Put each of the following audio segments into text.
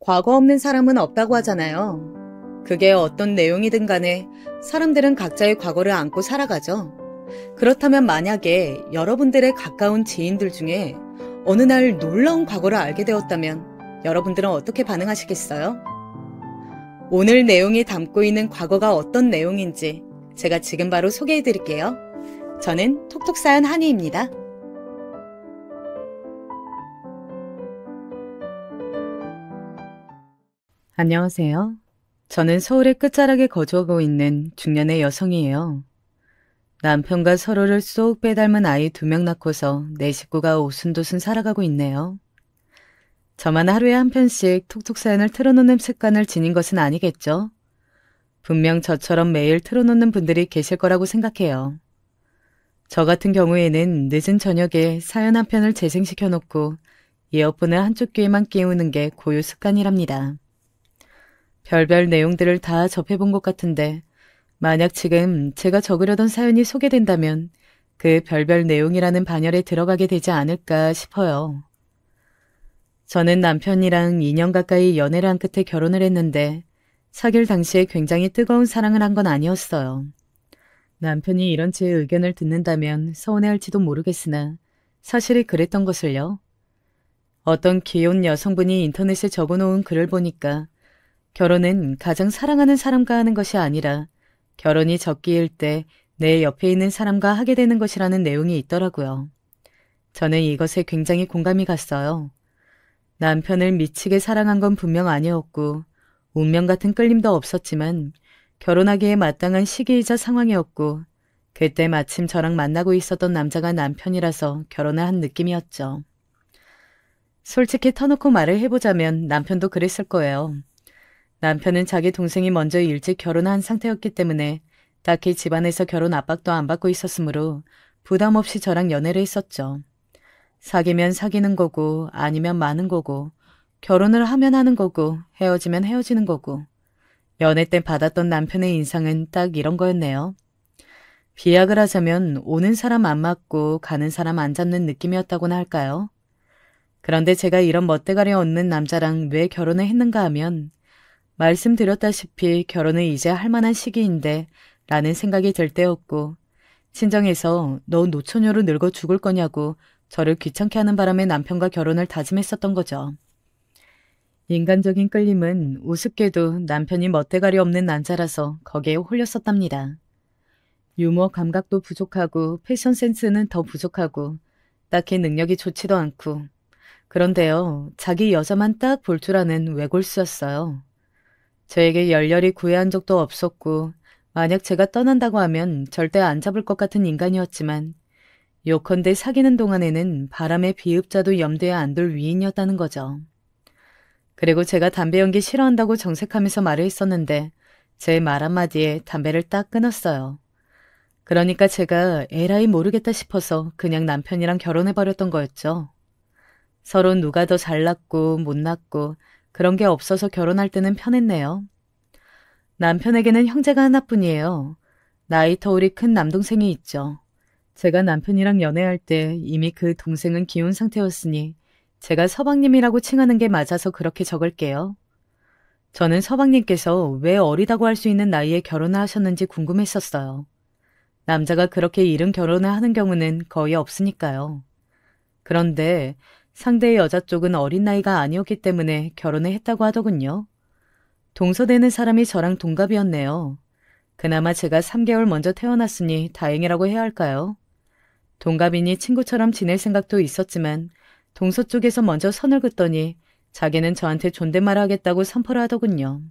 과거 없는 사람은 없다고 하잖아요. 그게 어떤 내용이든 간에 사람들은 각자의 과거를 안고 살아가죠. 그렇다면 만약에 여러분들의 가까운 지인들 중에 어느 날 놀라운 과거를 알게 되었다면 여러분들은 어떻게 반응하시겠어요? 오늘 내용이 담고 있는 과거가 어떤 내용인지 제가 지금 바로 소개해 드릴게요. 저는 톡톡사연 한이입니다. 안녕하세요. 저는 서울의 끝자락에 거주하고 있는 중년의 여성이에요. 남편과 서로를 쏙 빼닮은 아이 2명 낳고서 내 식구가 오순도순 살아가고 있네요. 저만 하루에 한 편씩 톡톡 사연을 틀어놓는 습관을 지닌 것은 아니겠죠? 분명 저처럼 매일 틀어놓는 분들이 계실 거라고 생각해요. 저 같은 경우에는 늦은 저녁에 사연 한 편을 재생시켜놓고 이어폰을 한쪽 귀에만 끼우는 게 고유 습관이랍니다. 별별 내용들을 다 접해본 것 같은데 만약 지금 제가 적으려던 사연이 소개된다면 그 별별 내용이라는 반열에 들어가게 되지 않을까 싶어요. 저는 남편이랑 2년 가까이 연애를 한 끝에 결혼을 했는데 사귈 당시에 굉장히 뜨거운 사랑을 한 건 아니었어요. 남편이 이런 제 의견을 듣는다면 서운해할지도 모르겠으나 사실이 그랬던 것을요. 어떤 귀여운 여성분이 인터넷에 적어놓은 글을 보니까 결혼은 가장 사랑하는 사람과 하는 것이 아니라 결혼이 적기일 때 내 옆에 있는 사람과 하게 되는 것이라는 내용이 있더라고요. 저는 이것에 굉장히 공감이 갔어요. 남편을 미치게 사랑한 건 분명 아니었고 운명 같은 끌림도 없었지만 결혼하기에 마땅한 시기이자 상황이었고 그때 마침 저랑 만나고 있었던 남자가 남편이라서 결혼을 한 느낌이었죠. 솔직히 터놓고 말을 해보자면 남편도 그랬을 거예요. 남편은 자기 동생이 먼저 일찍 결혼한 상태였기 때문에 딱히 집안에서 결혼 압박도 안 받고 있었으므로 부담 없이 저랑 연애를 했었죠. 사귀면 사귀는 거고 아니면 마는 거고 결혼을 하면 하는 거고 헤어지면 헤어지는 거고 연애 때 받았던 남편의 인상은 딱 이런 거였네요. 비약을 하자면 오는 사람 안 맞고 가는 사람 안 잡는 느낌이었다고나 할까요? 그런데 제가 이런 멋대가리 없는 남자랑 왜 결혼을 했는가 하면 말씀드렸다시피 결혼을 이제 할 만한 시기인데 라는 생각이 들 때였고 친정에서 너 노처녀로 늙어 죽을 거냐고 저를 귀찮게 하는 바람에 남편과 결혼을 다짐했었던 거죠. 인간적인 끌림은 우습게도 남편이 멋대가리 없는 남자라서 거기에 홀렸었답니다. 유머 감각도 부족하고 패션 센스는 더 부족하고 딱히 능력이 좋지도 않고 그런데요 자기 여자만 딱 볼 줄 아는 외골수였어요. 저에게 열렬히 구애한 적도 없었고 만약 제가 떠난다고 하면 절대 안 잡을 것 같은 인간이었지만 요컨대 사귀는 동안에는 바람의 비읍자도 염두에 안 둘 위인이었다는 거죠. 그리고 제가 담배 연기 싫어한다고 정색하면서 말을 했었는데 제 말 한마디에 담배를 딱 끊었어요. 그러니까 제가 에라이 모르겠다 싶어서 그냥 남편이랑 결혼해버렸던 거였죠. 서로 누가 더 잘났고 못났고 그런 게 없어서 결혼할 때는 편했네요. 남편에게는 형제가 하나뿐이에요. 나이 터울이 큰 남동생이 있죠. 제가 남편이랑 연애할 때 이미 그 동생은 기혼 상태였으니 제가 서방님이라고 칭하는 게 맞아서 그렇게 적을게요. 저는 서방님께서 왜 어리다고 할 수 있는 나이에 결혼을 하셨는지 궁금했었어요. 남자가 그렇게 이른 결혼을 하는 경우는 거의 없으니까요. 그런데 상대의 여자 쪽은 어린 나이가 아니었기 때문에 결혼을 했다고 하더군요. 동서되는 사람이 저랑 동갑이었네요. 그나마 제가 3개월 먼저 태어났으니 다행이라고 해야 할까요? 동갑이니 친구처럼 지낼 생각도 있었지만 동서 쪽에서 먼저 선을 긋더니 자기는 저한테 존댓말 하겠다고 선포를 하더군요.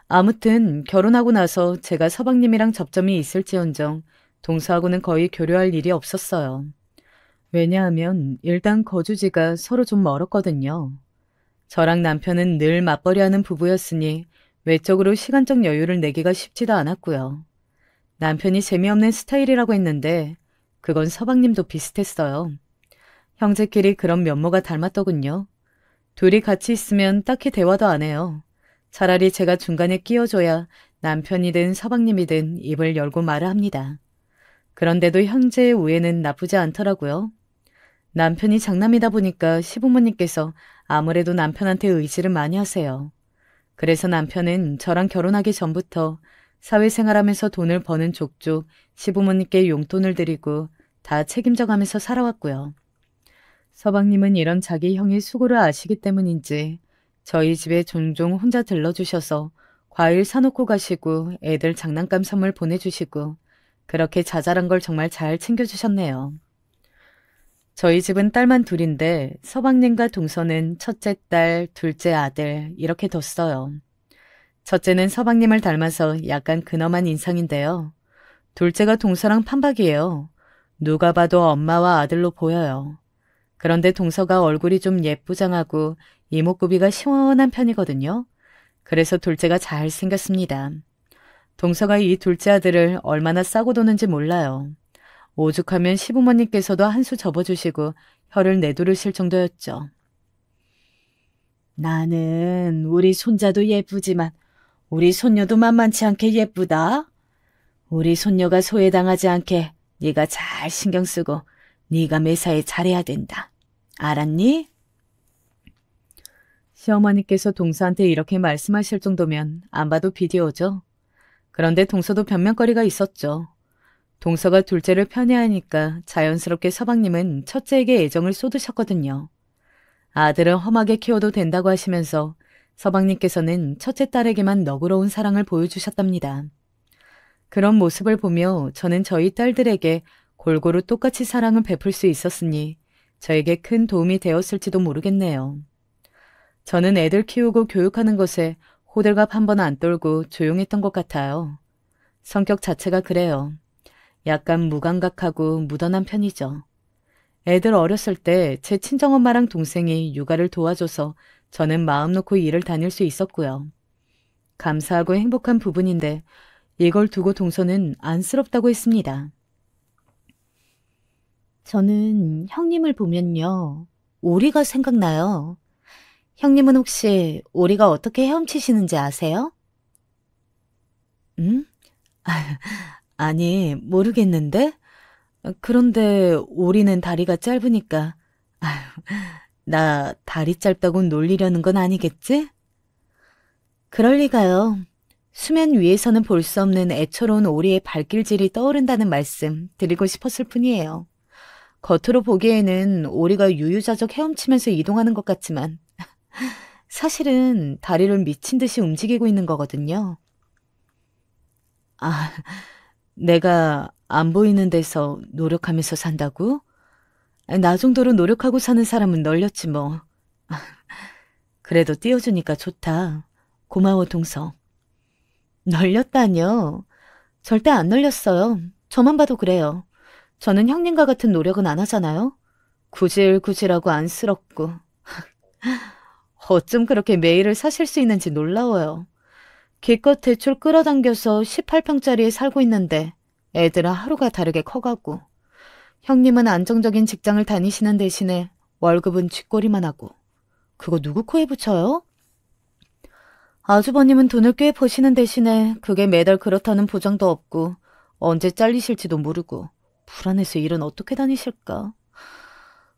아무튼 결혼하고 나서 제가 서방님이랑 접점이 있을지언정 동서하고는 거의 교류할 일이 없었어요. 왜냐하면 일단 거주지가 서로 좀 멀었거든요. 저랑 남편은 늘 맞벌이하는 부부였으니 외적으로 시간적 여유를 내기가 쉽지도 않았고요. 남편이 재미없는 스타일이라고 했는데 그건 서방님도 비슷했어요. 형제끼리 그런 면모가 닮았더군요. 둘이 같이 있으면 딱히 대화도 안 해요. 차라리 제가 중간에 끼어줘야 남편이든 서방님이든 입을 열고 말을 합니다. 그런데도 형제의 우애는 나쁘지 않더라고요. 남편이 장남이다 보니까 시부모님께서 아무래도 남편한테 의지를 많이 하세요. 그래서 남편은 저랑 결혼하기 전부터 사회생활하면서 돈을 버는 족족 시부모님께 용돈을 드리고 다 책임져 가면서 살아왔고요. 서방님은 이런 자기 형의 수고를 아시기 때문인지 저희 집에 종종 혼자 들러주셔서 과일 사놓고 가시고 애들 장난감 선물 보내주시고 그렇게 자잘한 걸 정말 잘 챙겨주셨네요. 저희 집은 딸만 둘인데 서방님과 동서는 첫째 딸, 둘째 아들 이렇게 뒀어요. 첫째는 서방님을 닮아서 약간 근엄한 인상인데요. 둘째가 동서랑 판박이에요. 누가 봐도 엄마와 아들로 보여요. 그런데 동서가 얼굴이 좀 예쁘장하고 이목구비가 시원한 편이거든요. 그래서 둘째가 잘생겼습니다. 동서가 이 둘째 아들을 얼마나 싸고 도는지 몰라요. 오죽하면 시부모님께서도 한 수 접어주시고 혀를 내두르실 정도였죠. 나는 우리 손자도 예쁘지만 우리 손녀도 만만치 않게 예쁘다. 우리 손녀가 소외당하지 않게 네가 잘 신경 쓰고 네가 매사에 잘해야 된다. 알았니? 시어머니께서 동서한테 이렇게 말씀하실 정도면 안 봐도 비디오죠. 그런데 동서도 변명거리가 있었죠. 동서가 둘째를 편애하니까 자연스럽게 서방님은 첫째에게 애정을 쏟으셨거든요. 아들은 험하게 키워도 된다고 하시면서 서방님께서는 첫째 딸에게만 너그러운 사랑을 보여주셨답니다. 그런 모습을 보며 저는 저희 딸들에게 골고루 똑같이 사랑을 베풀 수 있었으니 저에게 큰 도움이 되었을지도 모르겠네요. 저는 애들 키우고 교육하는 것에 호들갑 한 번 안 떨고 조용했던 것 같아요. 성격 자체가 그래요. 약간 무감각하고 무던한 편이죠. 애들 어렸을 때 제 친정엄마랑 동생이 육아를 도와줘서 저는 마음 놓고 일을 다닐 수 있었고요. 감사하고 행복한 부분인데 이걸 두고 동서는 안쓰럽다고 했습니다. 저는 형님을 보면요. 오리가 생각나요. 형님은 혹시 오리가 어떻게 헤엄치시는지 아세요? 응? 아니, 모르겠는데? 그런데 오리는 다리가 짧으니까. 아휴, 나 다리 짧다고 놀리려는 건 아니겠지? 그럴 리가요. 수면 위에서는 볼 수 없는 애처로운 오리의 발길질이 떠오른다는 말씀 드리고 싶었을 뿐이에요. 겉으로 보기에는 오리가 유유자적 헤엄치면서 이동하는 것 같지만 사실은 다리를 미친 듯이 움직이고 있는 거거든요. 아, 내가 안 보이는 데서 노력하면서 산다고? 나 정도로 노력하고 사는 사람은 널렸지 뭐. 그래도 띄워주니까 좋다. 고마워, 동서. 널렸다뇨? 절대 안 널렸어요. 저만 봐도 그래요. 저는 형님과 같은 노력은 안 하잖아요. 구질구질하고 안쓰럽고. 어쩜 그렇게 매일을 사실 수 있는지 놀라워요. 기껏 대출 끌어당겨서 18평짜리에 살고 있는데 애들은 하루가 다르게 커가고 형님은 안정적인 직장을 다니시는 대신에 월급은 쥐꼬리만 하고 그거 누구 코에 붙여요? 아주버님은 돈을 꽤 버시는 대신에 그게 매달 그렇다는 보장도 없고 언제 잘리실지도 모르고 불안해서 일은 어떻게 다니실까?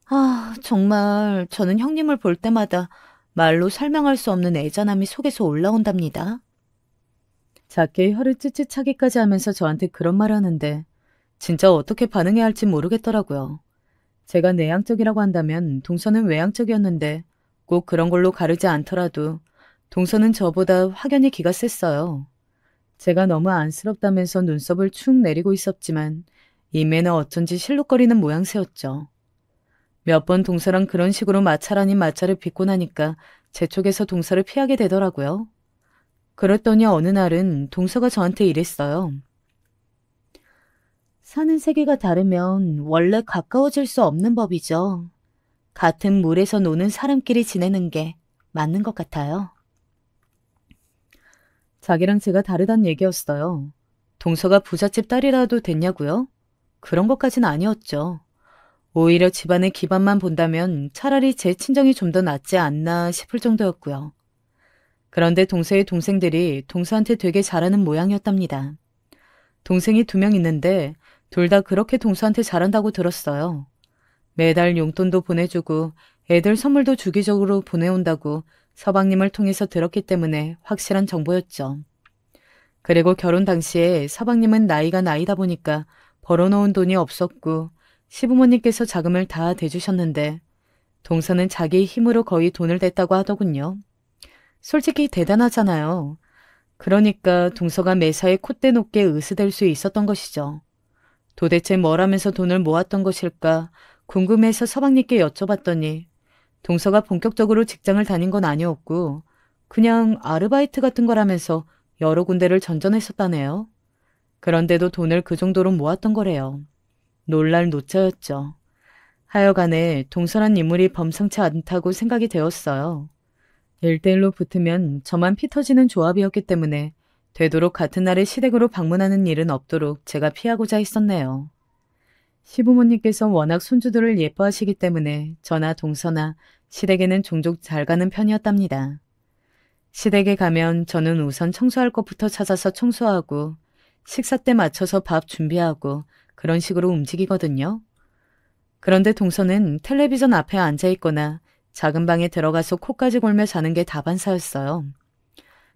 아, 정말 저는 형님을 볼 때마다 말로 설명할 수 없는 애잔함이 속에서 올라온답니다. 작게 혀를 찌릿 차기까지 하면서 저한테 그런 말 하는데 진짜 어떻게 반응해야 할지 모르겠더라고요. 제가 내향적이라고 한다면 동서는 외향적이었는데 꼭 그런 걸로 가르지 않더라도 동서는 저보다 확연히 기가 셌어요. 제가 너무 안쓰럽다면서 눈썹을 축 내리고 있었지만 이매는 어쩐지 실룩거리는 모양새였죠. 몇 번 동서랑 그런 식으로 마찰 아닌 마찰을 빚고 나니까 제 쪽에서 동서를 피하게 되더라고요. 그랬더니 어느 날은 동서가 저한테 이랬어요. 사는 세계가 다르면 원래 가까워질 수 없는 법이죠. 같은 물에서 노는 사람끼리 지내는 게 맞는 것 같아요. 자기랑 제가 다르단 얘기였어요. 동서가 부잣집 딸이라도 됐냐고요? 그런 것까진 아니었죠. 오히려 집안의 기반만 본다면 차라리 제 친정이 좀 더 낫지 않나 싶을 정도였고요. 그런데 동서의 동생들이 동서한테 되게 잘하는 모양이었답니다. 동생이 2명 있는데 둘 다 그렇게 동서한테 잘한다고 들었어요. 매달 용돈도 보내주고 애들 선물도 주기적으로 보내온다고 서방님을 통해서 들었기 때문에 확실한 정보였죠. 그리고 결혼 당시에 서방님은 나이가 나이다 보니까 벌어놓은 돈이 없었고 시부모님께서 자금을 다 대주셨는데 동서는 자기 힘으로 거의 돈을 댔다고 하더군요. 솔직히 대단하잖아요. 그러니까 동서가 매사에 콧대 높게 으스댈 수 있었던 것이죠. 도대체 뭘 하면서 돈을 모았던 것일까 궁금해서 서방님께 여쭤봤더니 동서가 본격적으로 직장을 다닌 건 아니었고 그냥 아르바이트 같은 거라면서 여러 군데를 전전했었다네요. 그런데도 돈을 그 정도로 모았던 거래요. 놀랄 노자였죠. 하여간에 동서란 인물이 범상치 않다고 생각이 되었어요. 1대1로 붙으면 저만 피 터지는 조합이었기 때문에 되도록 같은 날에 시댁으로 방문하는 일은 없도록 제가 피하고자 했었네요. 시부모님께서 워낙 손주들을 예뻐하시기 때문에 저나 동서나 시댁에는 종종 잘 가는 편이었답니다. 시댁에 가면 저는 우선 청소할 것부터 찾아서 청소하고 식사 때 맞춰서 밥 준비하고 그런 식으로 움직이거든요. 그런데 동서는 텔레비전 앞에 앉아있거나 작은 방에 들어가서 코까지 골며 자는 게 다반사였어요.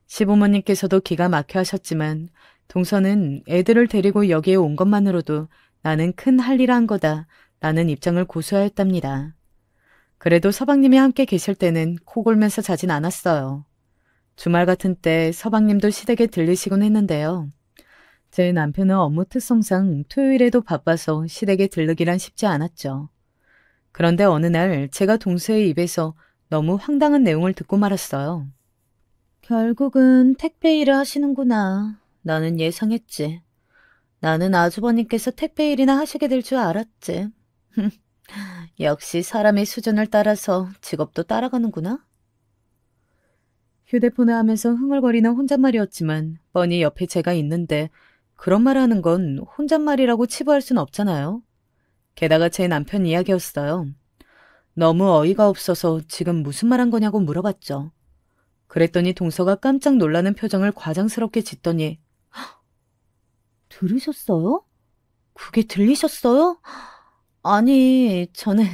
시부모님께서도 기가 막혀 하셨지만 동서는 애들을 데리고 여기에 온 것만으로도 나는 큰 할 일 한 거다 라는 입장을 고수하였답니다. 그래도 서방님이 함께 계실 때는 코 골면서 자진 않았어요. 주말 같은 때 서방님도 시댁에 들리시곤 했는데요. 제 남편은 업무 특성상 토요일에도 바빠서 시댁에 들르기란 쉽지 않았죠. 그런데 어느 날 제가 동서의 입에서 너무 황당한 내용을 듣고 말았어요. 결국은 택배 일을 하시는구나. 나는 예상했지. 나는 아주버님께서 택배 일이나 하시게 될 줄 알았지. 역시 사람의 수준을 따라서 직업도 따라가는구나. 휴대폰을 하면서 흥얼거리는 혼잣말이었지만 뻔히 옆에 제가 있는데 그런 말 하는 건 혼잣말이라고 치부할 순 없잖아요. 게다가 제 남편 이야기였어요. 너무 어이가 없어서 지금 무슨 말 한 거냐고 물어봤죠. 그랬더니 동서가 깜짝 놀라는 표정을 과장스럽게 짓더니 들으셨어요? 그게 들리셨어요? 아니, 저는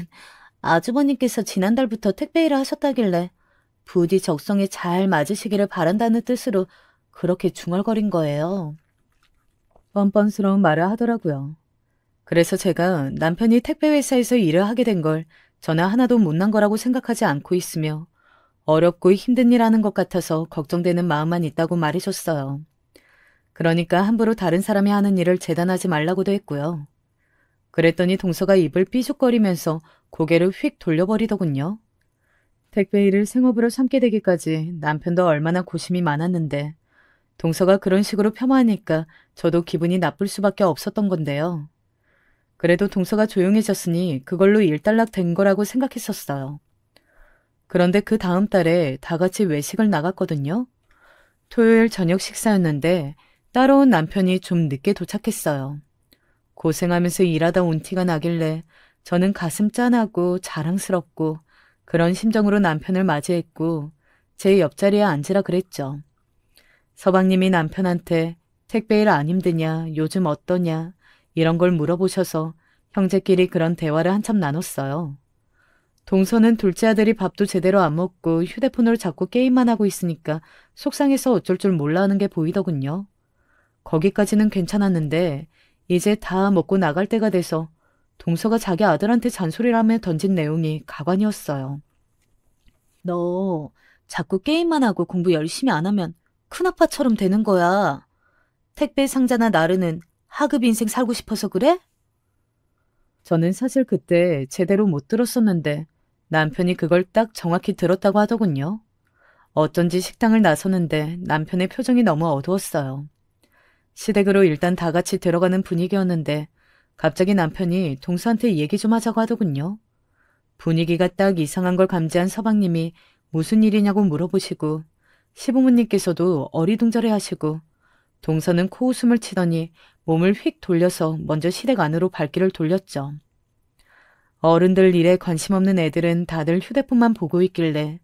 아주버님께서 지난달부터 택배 일을 하셨다길래 부디 적성에 잘 맞으시기를 바란다는 뜻으로 그렇게 중얼거린 거예요. 뻔뻔스러운 말을 하더라고요. 그래서 제가 남편이 택배 회사에서 일을 하게 된 걸 저는 하나도 못난 거라고 생각하지 않고 있으며 어렵고 힘든 일 하는 것 같아서 걱정되는 마음만 있다고 말해줬어요. 그러니까 함부로 다른 사람이 하는 일을 재단하지 말라고도 했고요. 그랬더니 동서가 입을 삐죽거리면서 고개를 휙 돌려버리더군요. 택배 일을 생업으로 삼게 되기까지 남편도 얼마나 고심이 많았는데 동서가 그런 식으로 폄하하니까 저도 기분이 나쁠 수밖에 없었던 건데요. 그래도 동서가 조용해졌으니 그걸로 일단락 된 거라고 생각했었어요. 그런데 그 다음 달에 다 같이 외식을 나갔거든요. 토요일 저녁 식사였는데 따라온 남편이 좀 늦게 도착했어요. 고생하면서 일하다 온 티가 나길래 저는 가슴 짠하고 자랑스럽고 그런 심정으로 남편을 맞이했고 제 옆자리에 앉으라 그랬죠. 서방님이 남편한테 택배 일 안 힘드냐, 요즘 어떠냐 이런 걸 물어보셔서 형제끼리 그런 대화를 한참 나눴어요. 동서는 둘째 아들이 밥도 제대로 안 먹고 휴대폰으로 자꾸 게임만 하고 있으니까 속상해서 어쩔 줄 몰라 하는 게 보이더군요. 거기까지는 괜찮았는데 이제 다 먹고 나갈 때가 돼서 동서가 자기 아들한테 잔소리를 하며 던진 내용이 가관이었어요. 너 자꾸 게임만 하고 공부 열심히 안 하면 큰아빠처럼 되는 거야. 택배 상자나 나르는 하급 인생 살고 싶어서 그래? 저는 사실 그때 제대로 못 들었었는데 남편이 그걸 딱 정확히 들었다고 하더군요. 어쩐지 식당을 나서는데 남편의 표정이 너무 어두웠어요. 시댁으로 일단 다 같이 들어가는 분위기였는데 갑자기 남편이 동서한테 얘기 좀 하자고 하더군요. 분위기가 딱 이상한 걸 감지한 서방님이 무슨 일이냐고 물어보시고 시부모님께서도 어리둥절해 하시고 동서는 코웃음을 치더니 몸을 휙 돌려서 먼저 시댁 안으로 발길을 돌렸죠. 어른들 일에 관심 없는 애들은 다들 휴대폰만 보고 있길래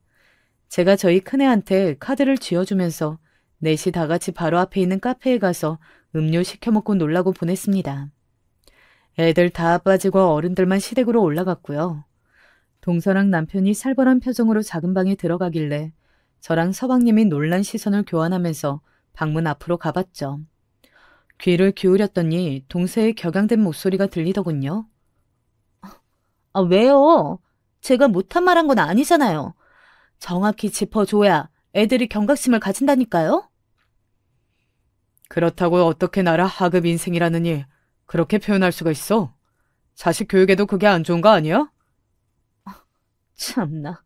제가 저희 큰애한테 카드를 쥐어주면서 넷이 다 같이 바로 앞에 있는 카페에 가서 음료 시켜 먹고 놀라고 보냈습니다. 애들 다 빠지고 어른들만 시댁으로 올라갔고요. 동서랑 남편이 살벌한 표정으로 작은 방에 들어가길래 저랑 서방님이 놀란 시선을 교환하면서 방문 앞으로 가봤죠. 귀를 기울였더니 동서의 격양된 목소리가 들리더군요. 아, 왜요? 제가 못한 말 한 건 아니잖아요. 정확히 짚어줘야 애들이 경각심을 가진다니까요? 그렇다고 어떻게 나라 하급 인생이라느니 그렇게 표현할 수가 있어? 자식 교육에도 그게 안 좋은 거 아니야? 참나.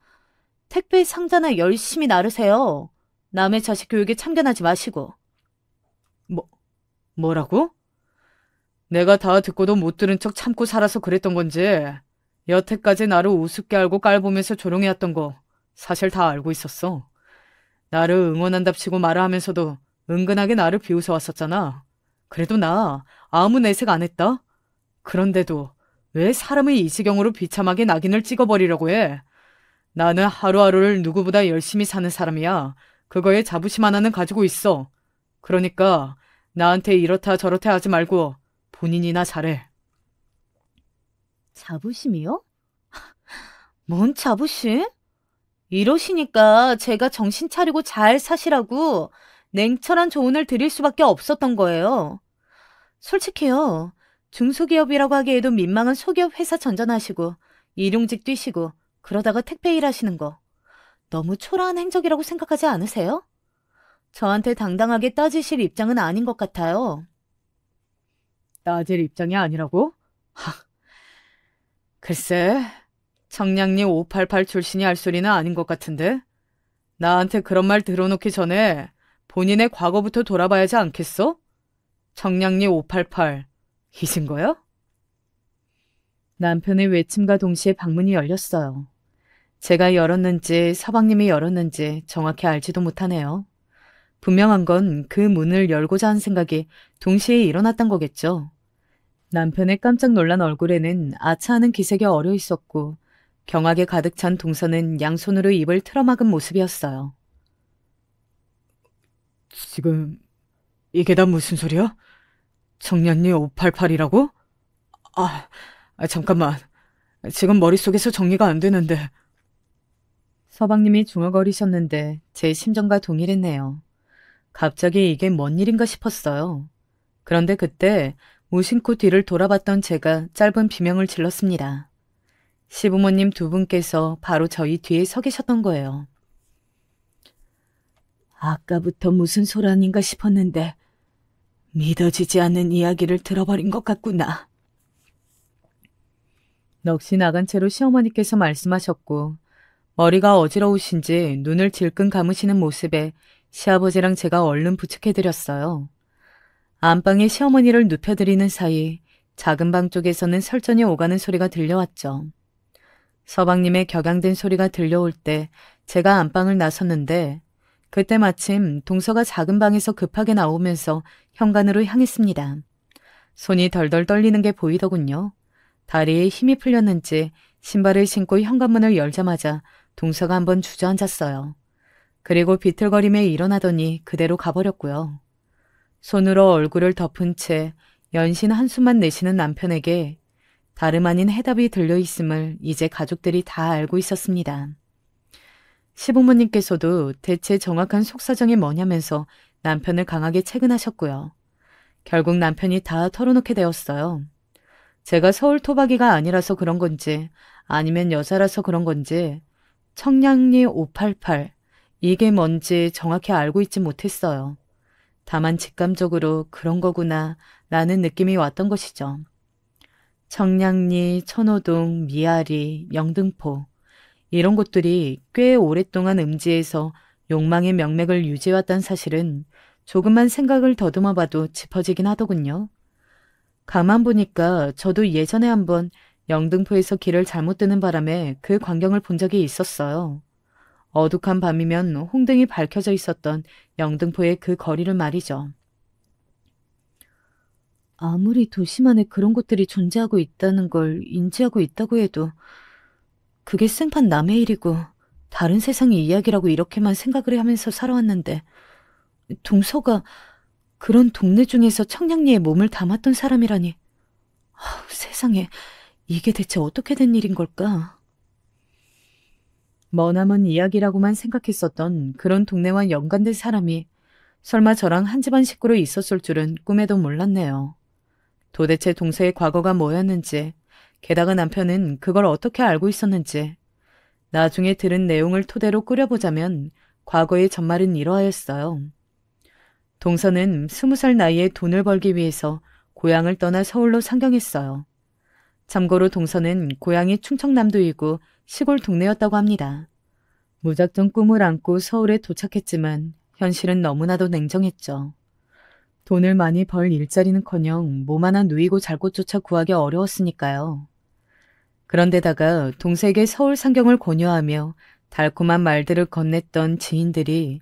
택배 상자나 열심히 나르세요. 남의 자식 교육에 참견하지 마시고. 뭐라고? 내가 다 듣고도 못 들은 척 참고 살아서 그랬던 건지 여태까지 나를 우습게 알고 깔보면서 조용히 했던 거 사실 다 알고 있었어. 나를 응원한답시고 말을 하면서도 은근하게 나를 비웃어 왔었잖아. 그래도 나 아무 내색 안 했다. 그런데도 왜 사람을 이 지경으로 비참하게 낙인을 찍어버리려고 해? 나는 하루하루를 누구보다 열심히 사는 사람이야. 그거에 자부심 하나는 가지고 있어. 그러니까 나한테 이렇다 저렇다 하지 말고 본인이나 잘해. 자부심이요? 뭔 자부심? 이러시니까 제가 정신 차리고 잘 사시라고 냉철한 조언을 드릴 수밖에 없었던 거예요. 솔직히요. 중소기업이라고 하기에도 민망한 소기업 회사 전전하시고 일용직 뛰시고 그러다가 택배 일 하시는 거 너무 초라한 행적이라고 생각하지 않으세요? 저한테 당당하게 따지실 입장은 아닌 것 같아요. 따질 입장이 아니라고? 글쎄, 청량리 588 출신이 할 소리는 아닌 것 같은데? 나한테 그런 말 들어놓기 전에 본인의 과거부터 돌아봐야지 않겠어? 청량리 588 잊은 거야? 남편의 외침과 동시에 방문이 열렸어요. 제가 열었는지 서방님이 열었는지 정확히 알지도 못하네요. 분명한 건 그 문을 열고자 한 생각이 동시에 일어났던 거겠죠. 남편의 깜짝 놀란 얼굴에는 아차하는 기색이 어려 있었고 경악에 가득 찬 동서는 양손으로 입을 틀어막은 모습이었어요. 지금 이게 다 무슨 소리야? 청량리 588이라고? 잠깐만. 지금 머릿속에서 정리가 안 되는데. 서방님이 중얼거리셨는데 제 심정과 동일했네요. 갑자기 이게 뭔 일인가 싶었어요. 그런데 그때 무심코 뒤를 돌아봤던 제가 짧은 비명을 질렀습니다. 시부모님 두 분께서 바로 저희 뒤에 서 계셨던 거예요. 아까부터 무슨 소란인가 싶었는데 믿어지지 않는 이야기를 들어버린 것 같구나. 넋이 나간 채로 시어머니께서 말씀하셨고 머리가 어지러우신지 눈을 질끈 감으시는 모습에 시아버지랑 제가 얼른 부축해드렸어요. 안방에 시어머니를 눕혀드리는 사이 작은 방 쪽에서는 설전이 오가는 소리가 들려왔죠. 서방님의 격양된 소리가 들려올 때 제가 안방을 나섰는데 그때 마침 동서가 작은 방에서 급하게 나오면서 현관으로 향했습니다. 손이 덜덜 떨리는 게 보이더군요. 다리에 힘이 풀렸는지 신발을 신고 현관문을 열자마자 동서가 한번 주저앉았어요. 그리고 비틀거리며 일어나더니 그대로 가버렸고요. 손으로 얼굴을 덮은 채 연신 한숨만 내쉬는 남편에게 다름 아닌 해답이 들려있음을 이제 가족들이 다 알고 있었습니다. 시부모님께서도 대체 정확한 속사정이 뭐냐면서 남편을 강하게 채근하셨고요. 결국 남편이 다 털어놓게 되었어요. 제가 서울 토박이가 아니라서 그런 건지 아니면 여자라서 그런 건지 청량리 588 이게 뭔지 정확히 알고 있지 못했어요. 다만 직감적으로 그런 거구나 라는 느낌이 왔던 것이죠. 청량리, 천호동, 미아리, 영등포 이런 곳들이 꽤 오랫동안 음지에서 욕망의 명맥을 유지해왔다는 사실은 조금만 생각을 더듬어 봐도 짚어지긴 하더군요. 가만 보니까 저도 예전에 한번 영등포에서 길을 잘못 뜨는 바람에 그 광경을 본 적이 있었어요. 어둑한 밤이면 홍등이 밝혀져 있었던 영등포의 그 거리를 말이죠. 아무리 도시만에 그런 곳들이 존재하고 있다는 걸 인지하고 있다고 해도 그게 생판 남의 일이고 다른 세상의 이야기라고 이렇게만 생각을 하면서 살아왔는데 동서가 그런 동네 중에서 청량리에 몸을 담았던 사람이라니 세상에, 이게 대체 어떻게 된 일인 걸까? 머나먼 이야기라고만 생각했었던 그런 동네와 연관된 사람이 설마 저랑 한 집안 식구로 있었을 줄은 꿈에도 몰랐네요. 도대체 동서의 과거가 뭐였는지, 게다가 남편은 그걸 어떻게 알고 있었는지, 나중에 들은 내용을 토대로 꾸려보자면 과거의 전말은 이러하였어요. 동서는 20살 나이에 돈을 벌기 위해서 고향을 떠나 서울로 상경했어요. 참고로 동서는 고향이 충청남도이고 시골 동네였다고 합니다. 무작정 꿈을 안고 서울에 도착했지만 현실은 너무나도 냉정했죠. 돈을 많이 벌 일자리는커녕 몸 하나 누이고 잘 곳조차 구하기 어려웠으니까요. 그런데다가 동서에게 서울 상경을 권유하며 달콤한 말들을 건넸던 지인들이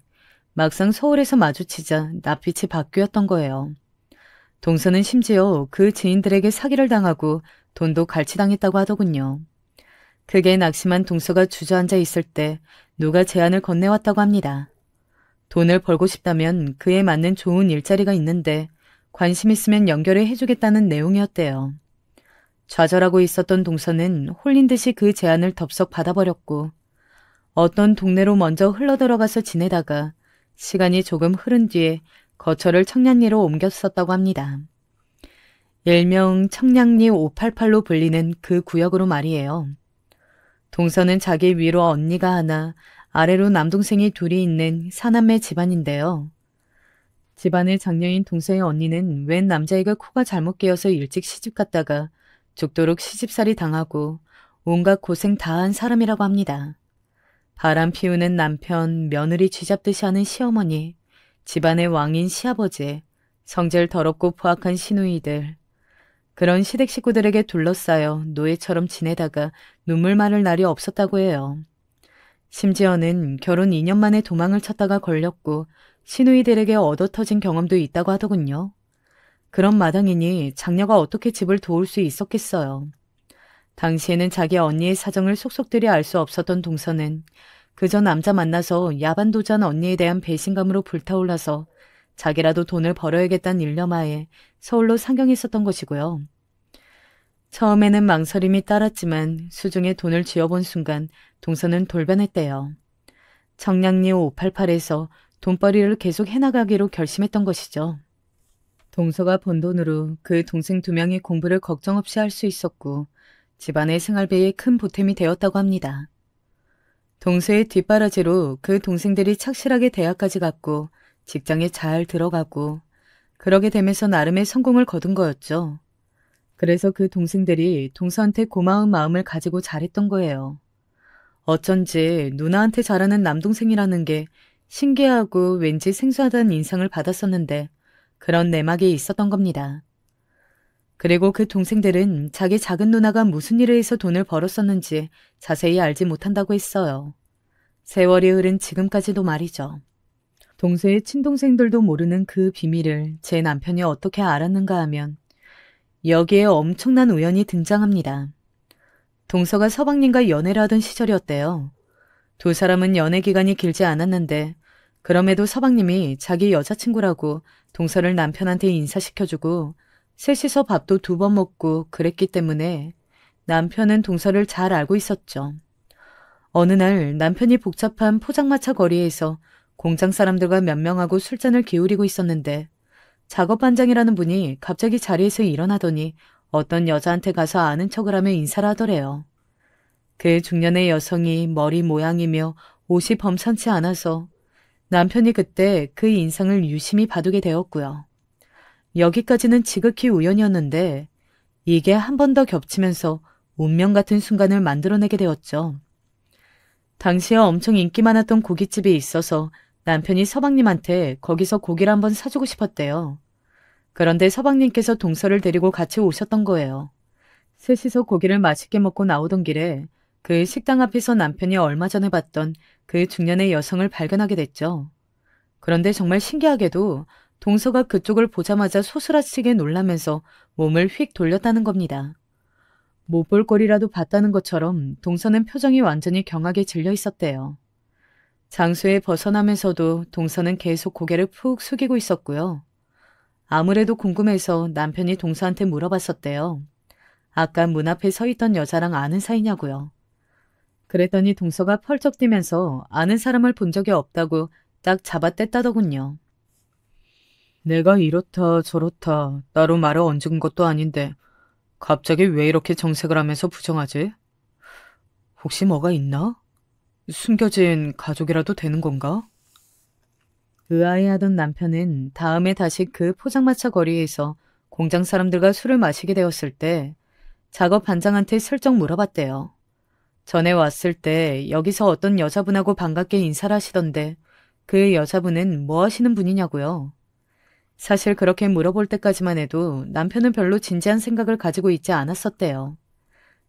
막상 서울에서 마주치자 낯빛이 바뀌었던 거예요. 동서는 심지어 그 지인들에게 사기를 당하고 돈도 갈취당했다고 하더군요. 크게 낙심한 동서가 주저앉아 있을 때 누가 제안을 건네왔다고 합니다. 돈을 벌고 싶다면 그에 맞는 좋은 일자리가 있는데 관심 있으면 연결해 해주겠다는 내용이었대요. 좌절하고 있었던 동서는 홀린 듯이 그 제안을 덥석 받아버렸고 어떤 동네로 먼저 흘러들어가서 지내다가 시간이 조금 흐른 뒤에 거처를 청량리로 옮겼었다고 합니다. 일명 청량리 588로 불리는 그 구역으로 말이에요. 동서는 자기 위로 언니가 하나, 아래로 남동생이 둘이 있는 사남매 집안인데요. 집안의 장녀인 동서의 언니는 웬 남자애가 코가 잘못 깨어서 일찍 시집 갔다가 죽도록 시집살이 당하고 온갖 고생 다한 사람이라고 합니다. 바람 피우는 남편, 며느리 쥐잡듯이 하는 시어머니, 집안의 왕인 시아버지, 성질 더럽고 포악한 시누이들, 그런 시댁 식구들에게 둘러싸여 노예처럼 지내다가 눈물 마를 날이 없었다고 해요. 심지어는 결혼 2년 만에 도망을 쳤다가 걸렸고 시누이들에게 얻어터진 경험도 있다고 하더군요. 그런 마당이니 장녀가 어떻게 집을 도울 수 있었겠어요. 당시에는 자기 언니의 사정을 속속들이 알 수 없었던 동서는 그저 남자 만나서 야반도주한 언니에 대한 배신감으로 불타올라서 자기라도 돈을 벌어야겠다는 일념하에 서울로 상경했었던 것이고요. 처음에는 망설임이 따랐지만 수중에 돈을 쥐어본 순간 동서는 돌변했대요. 청량리 588에서 돈벌이를 계속 해나가기로 결심했던 것이죠. 동서가 번 돈으로 그 동생 2명이 공부를 걱정 없이 할 수 있었고 집안의 생활비에 큰 보탬이 되었다고 합니다. 동서의 뒷바라지로 그 동생들이 착실하게 대학까지 갔고 직장에 잘 들어가고 그러게 되면서 나름의 성공을 거둔 거였죠. 그래서 그 동생들이 동서한테 고마운 마음을 가지고 잘했던 거예요. 어쩐지 누나한테 잘하는 남동생이라는 게 신기하고 왠지 생소하다는 인상을 받았었는데 그런 내막이 있었던 겁니다. 그리고 그 동생들은 자기 작은 누나가 무슨 일을 해서 돈을 벌었었는지 자세히 알지 못한다고 했어요. 세월이 흐른 지금까지도 말이죠. 동서의 친동생들도 모르는 그 비밀을 제 남편이 어떻게 알았는가 하면 여기에 엄청난 우연이 등장합니다. 동서가 서방님과 연애를 하던 시절이었대요. 두 사람은 연애 기간이 길지 않았는데 그럼에도 서방님이 자기 여자친구라고 동서를 남편한테 인사시켜주고 셋이서 밥도 2번 먹고 그랬기 때문에 남편은 동서를 잘 알고 있었죠. 어느 날 남편이 복잡한 포장마차 거리에서 공장 사람들과 몇 명하고 술잔을 기울이고 있었는데 작업반장이라는 분이 갑자기 자리에서 일어나더니 어떤 여자한테 가서 아는 척을 하며 인사를 하더래요. 그 중년의 여성이 머리 모양이며 옷이 범상치 않아서 남편이 그때 그 인상을 유심히 봐두게 되었고요. 여기까지는 지극히 우연이었는데 이게 한 번 더 겹치면서 운명 같은 순간을 만들어내게 되었죠. 당시에 엄청 인기 많았던 고깃집이 있어서 남편이 서방님한테 거기서 고기를 한번 사주고 싶었대요. 그런데 서방님께서 동서를 데리고 같이 오셨던 거예요. 셋이서 고기를 맛있게 먹고 나오던 길에 그 식당 앞에서 남편이 얼마 전에 봤던 그 중년의 여성을 발견하게 됐죠. 그런데 정말 신기하게도 동서가 그쪽을 보자마자 소스라치게 놀라면서 몸을 휙 돌렸다는 겁니다. 못 볼 꼴이라도 봤다는 것처럼 동서는 표정이 완전히 경악에 질려 있었대요. 장소에 벗어나면서도 동서는 계속 고개를 푹 숙이고 있었고요. 아무래도 궁금해서 남편이 동서한테 물어봤었대요. 아까 문 앞에 서 있던 여자랑 아는 사이냐고요. 그랬더니 동서가 펄쩍 뛰면서 아는 사람을 본 적이 없다고 딱 잡아댔다더군요. 내가 이렇다 저렇다 따로 말을 얹은 것도 아닌데 갑자기 왜 이렇게 정색을 하면서 부정하지? 혹시 뭐가 있나? 숨겨진 가족이라도 되는 건가? 의아해하던 남편은 다음에 다시 그 포장마차 거리에서 공장 사람들과 술을 마시게 되었을 때 작업 반장한테 슬쩍 물어봤대요. 전에 왔을 때 여기서 어떤 여자분하고 반갑게 인사를 하시던데 그 여자분은 뭐 하시는 분이냐고요. 사실 그렇게 물어볼 때까지만 해도 남편은 별로 진지한 생각을 가지고 있지 않았었대요.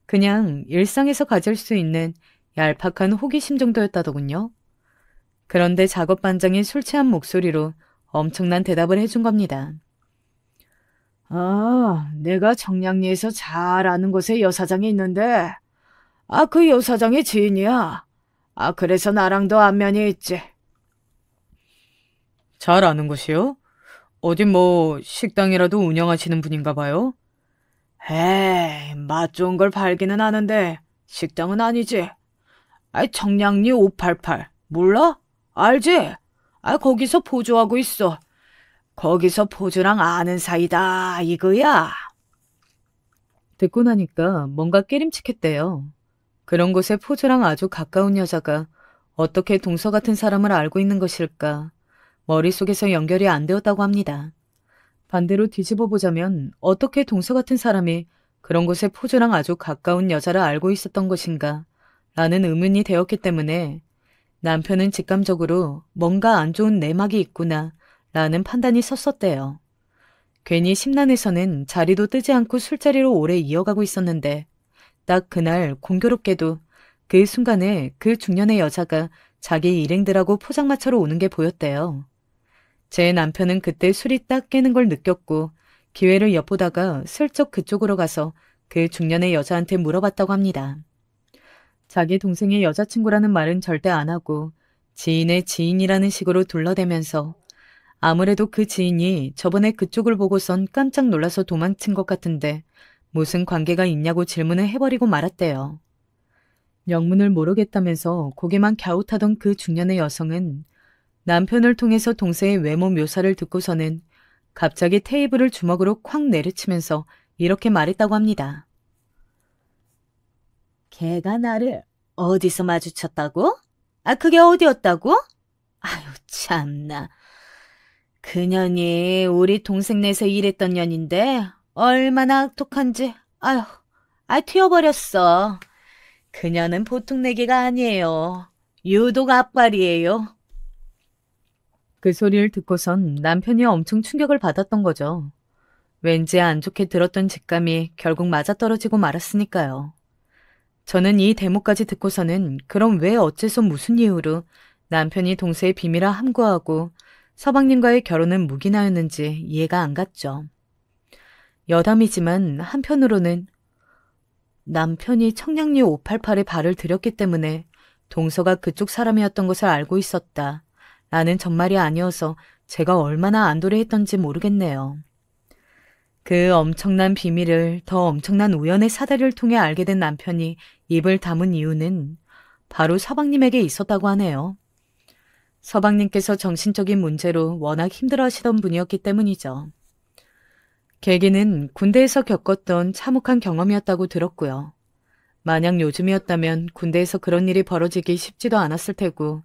그냥 일상에서 가질 수 있는 얄팍한 호기심 정도였다더군요. 그런데 작업 반장이 술 취한 목소리로 엄청난 대답을 해준 겁니다. 아, 내가 정량리에서 잘 아는 곳에 여사장이 있는데, 그 여사장의 지인이야. 그래서 나랑도 안면이 있지. 잘 아는 곳이요? 어디 뭐 식당이라도 운영하시는 분인가 봐요? 에이, 맛 좋은 걸 팔기는 하는데 식당은 아니지. 청량리 588 몰라? 알지? 거기서 포주하고 있어. 거기서 포주랑 아는 사이다 이거야. 듣고 나니까 뭔가 깨림칙했대요. 그런 곳에 포주랑 아주 가까운 여자가 어떻게 동서 같은 사람을 알고 있는 것일까? 머릿속에서 연결이 안 되었다고 합니다. 반대로 뒤집어 보자면 어떻게 동서 같은 사람이 그런 곳에 포주랑 아주 가까운 여자를 알고 있었던 것인가? 라는 의문이 되었기 때문에 남편은 직감적으로 뭔가 안 좋은 내막이 있구나 라는 판단이 섰었대요. 괜히 심란해서는 자리도 뜨지 않고 술자리로 오래 이어가고 있었는데 딱 그날 공교롭게도 그 순간에 그 중년의 여자가 자기 일행들하고 포장마차로 오는 게 보였대요. 제 남편은 그때 술이 딱 깨는 걸 느꼈고 기회를 엿보다가 슬쩍 그쪽으로 가서 그 중년의 여자한테 물어봤다고 합니다. 자기 동생의 여자친구라는 말은 절대 안 하고 지인의 지인이라는 식으로 둘러대면서 아무래도 그 지인이 저번에 그쪽을 보고선 깜짝 놀라서 도망친 것 같은데 무슨 관계가 있냐고 질문을 해버리고 말았대요. 영문을 모르겠다면서 고개만 갸웃하던 그 중년의 여성은 남편을 통해서 동생의 외모 묘사를 듣고서는 갑자기 테이블을 주먹으로 콱 내리치면서 이렇게 말했다고 합니다. 걔가 나를 어디서 마주쳤다고? 그게 어디였다고? 아유, 참나. 그 년이 우리 동생네에서 일했던 년인데 얼마나 악독한지. 아유, 튀어버렸어. 그녀는 보통 내기가 아니에요. 유독 앞발이에요. 그 소리를 듣고선 남편이 엄청 충격을 받았던 거죠. 왠지 안 좋게 들었던 직감이 결국 맞아떨어지고 말았으니까요. 저는 이 대목까지 듣고서는 그럼 왜 어째서 무슨 이유로 남편이 동서의 비밀을 함구하고 서방님과의 결혼은 묵인하였는지 이해가 안 갔죠. 여담이지만 한편으로는 남편이 청량리 588에 발을 들였기 때문에 동서가 그쪽 사람이었던 것을 알고 있었다. 라는 전말이 아니어서 제가 얼마나 안도를 했던지 모르겠네요. 그 엄청난 비밀을 더 엄청난 우연의 사다리를 통해 알게 된 남편이 입을 다문 이유는 바로 서방님에게 있었다고 하네요. 서방님께서 정신적인 문제로 워낙 힘들어하시던 분이었기 때문이죠. 계기는 군대에서 겪었던 참혹한 경험이었다고 들었고요. 만약 요즘이었다면 군대에서 그런 일이 벌어지기 쉽지도 않았을 테고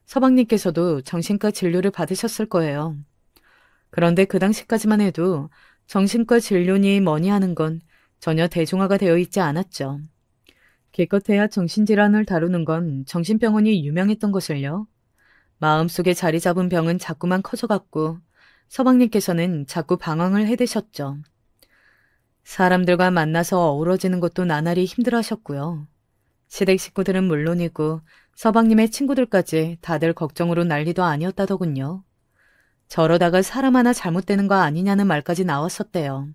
서방님께서도 정신과 진료를 받으셨을 거예요. 그런데 그 당시까지만 해도 정신과 진료니 뭐니 하는 건 전혀 대중화가 되어 있지 않았죠. 기껏해야 정신질환을 다루는 건 정신병원이 유명했던 것을요. 마음속에 자리 잡은 병은 자꾸만 커져갔고 서방님께서는 자꾸 방황을 해대셨죠. 사람들과 만나서 어우러지는 것도 나날이 힘들어하셨고요. 시댁 식구들은 물론이고 서방님의 친구들까지 다들 걱정으로 난리도 아니었다더군요. 저러다가 사람 하나 잘못되는 거 아니냐는 말까지 나왔었대요.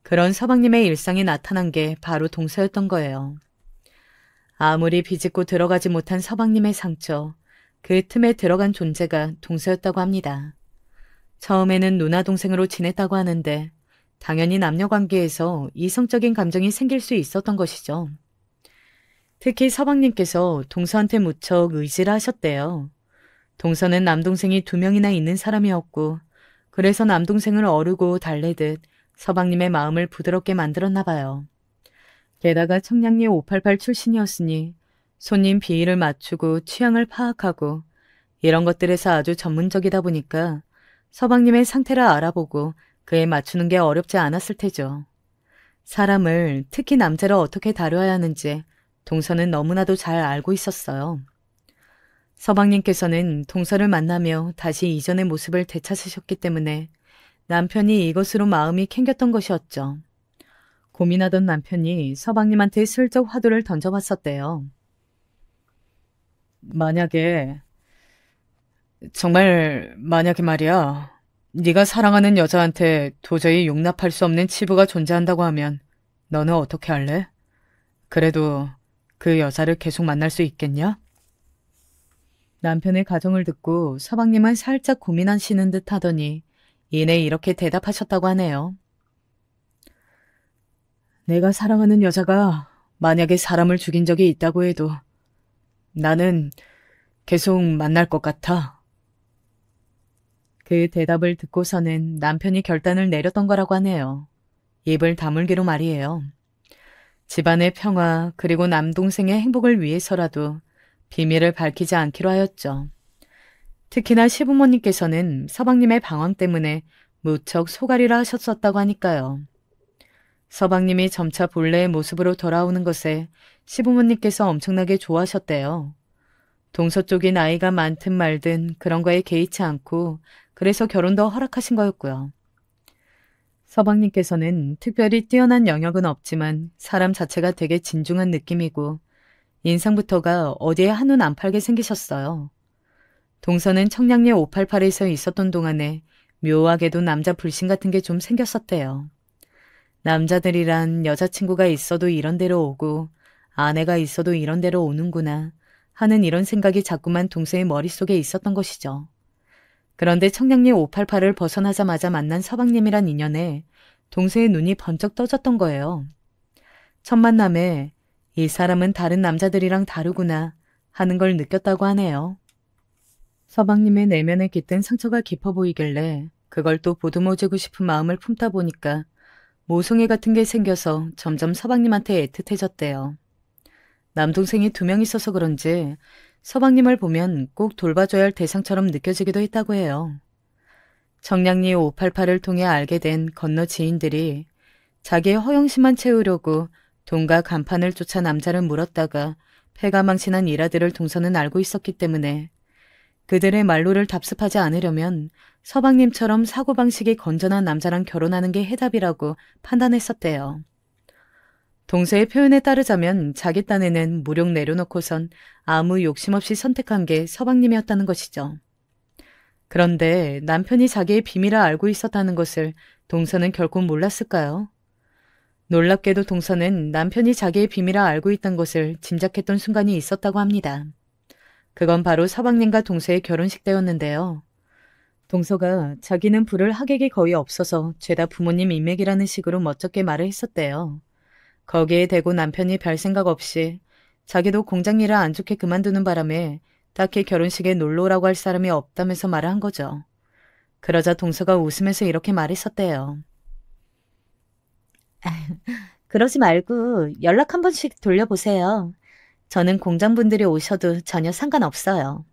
그런 서방님의 일상에 나타난 게 바로 동서였던 거예요. 아무리 비집고 들어가지 못한 서방님의 상처, 그 틈에 들어간 존재가 동서였다고 합니다. 처음에는 누나 동생으로 지냈다고 하는데 당연히 남녀 관계에서 이성적인 감정이 생길 수 있었던 것이죠. 특히 서방님께서 동서한테 무척 의지를 하셨대요. 동서는 남동생이 2명이나 있는 사람이었고 그래서 남동생을 어르고 달래듯 서방님의 마음을 부드럽게 만들었나 봐요. 게다가 청량리 588 출신이었으니 손님 비위를 맞추고 취향을 파악하고 이런 것들에서 아주 전문적이다 보니까 서방님의 상태를 알아보고 그에 맞추는 게 어렵지 않았을 테죠. 사람을, 특히 남자를 어떻게 다뤄야 하는지 동서는 너무나도 잘 알고 있었어요. 서방님께서는 동서를 만나며 다시 이전의 모습을 되찾으셨기 때문에 남편이 이것으로 마음이 캥겼던 것이었죠. 고민하던 남편이 서방님한테 슬쩍 화두를 던져봤었대요. 정말 만약에 말이야. 네가 사랑하는 여자한테 도저히 용납할 수 없는 치부가 존재한다고 하면 너는 어떻게 할래? 그래도 그 여자를 계속 만날 수 있겠냐? 남편의 가정을 듣고 서방님은 살짝 고민하시는 듯 하더니 이내 이렇게 대답하셨다고 하네요. 내가 사랑하는 여자가 만약에 사람을 죽인 적이 있다고 해도 나는 계속 만날 것 같아. 그 대답을 듣고서는 남편이 결단을 내렸던 거라고 하네요. 입을 다물기로 말이에요. 집안의 평화 그리고 남동생의 행복을 위해서라도 비밀을 밝히지 않기로 하였죠. 특히나 시부모님께서는 서방님의 방황 때문에 무척 소갈이라 하셨었다고 하니까요. 서방님이 점차 본래의 모습으로 돌아오는 것에 시부모님께서 엄청나게 좋아하셨대요. 동서 쪽이 나이가 많든 말든 그런 거에 개의치 않고 그래서 결혼도 허락하신 거였고요. 서방님께서는 특별히 뛰어난 영역은 없지만 사람 자체가 되게 진중한 느낌이고 인상부터가 어디에 한눈 안 팔게 생기셨어요. 동서는 청량리 588에서 있었던 동안에 묘하게도 남자 불신 같은 게 좀 생겼었대요. 남자들이란 여자친구가 있어도 이런 데로 오고 아내가 있어도 이런 데로 오는구나 하는 이런 생각이 자꾸만 동서의 머릿속에 있었던 것이죠. 그런데 청량리 588을 벗어나자마자 만난 서방님이란 인연에 동서의 눈이 번쩍 떠졌던 거예요. 첫 만남에 이 사람은 다른 남자들이랑 다르구나 하는 걸 느꼈다고 하네요. 서방님의 내면에 깃든 상처가 깊어 보이길래 그걸 또 보듬어주고 싶은 마음을 품다 보니까 모성애 같은 게 생겨서 점점 서방님한테 애틋해졌대요. 남동생이 2명 있어서 그런지 서방님을 보면 꼭 돌봐줘야 할 대상처럼 느껴지기도 했다고 해요. 청량리 588을 통해 알게 된 건너 지인들이 자기의 허영심만 채우려고 돈과 간판을 쫓아 남자를 물었다가 패가망신한 일화들을 동서는 알고 있었기 때문에 그들의 말로를 답습하지 않으려면 서방님처럼 사고방식이 건전한 남자랑 결혼하는 게 해답이라고 판단했었대요. 동서의 표현에 따르자면 자기 딴에는 무력 내려놓고선 아무 욕심 없이 선택한 게 서방님이었다는 것이죠. 그런데 남편이 자기의 비밀을 알고 있었다는 것을 동서는 결코 몰랐을까요? 놀랍게도 동서는 남편이 자기의 비밀을 알고 있던 것을 짐작했던 순간이 있었다고 합니다. 그건 바로 서방님과 동서의 결혼식 때였는데요. 동서가 자기는 부를 하객이 거의 없어서 죄다 부모님 인맥이라는 식으로 멋쩍게 말을 했었대요. 거기에 대고 남편이 별 생각 없이 자기도 공장 일을 안 좋게 그만두는 바람에 딱히 결혼식에 놀러 오라고 할 사람이 없다면서 말을 한 거죠. 그러자 동서가 웃으면서 이렇게 말했었대요. 그러지 말고 연락 한 번씩 돌려보세요. 저는 공장분들이 오셔도 전혀 상관없어요.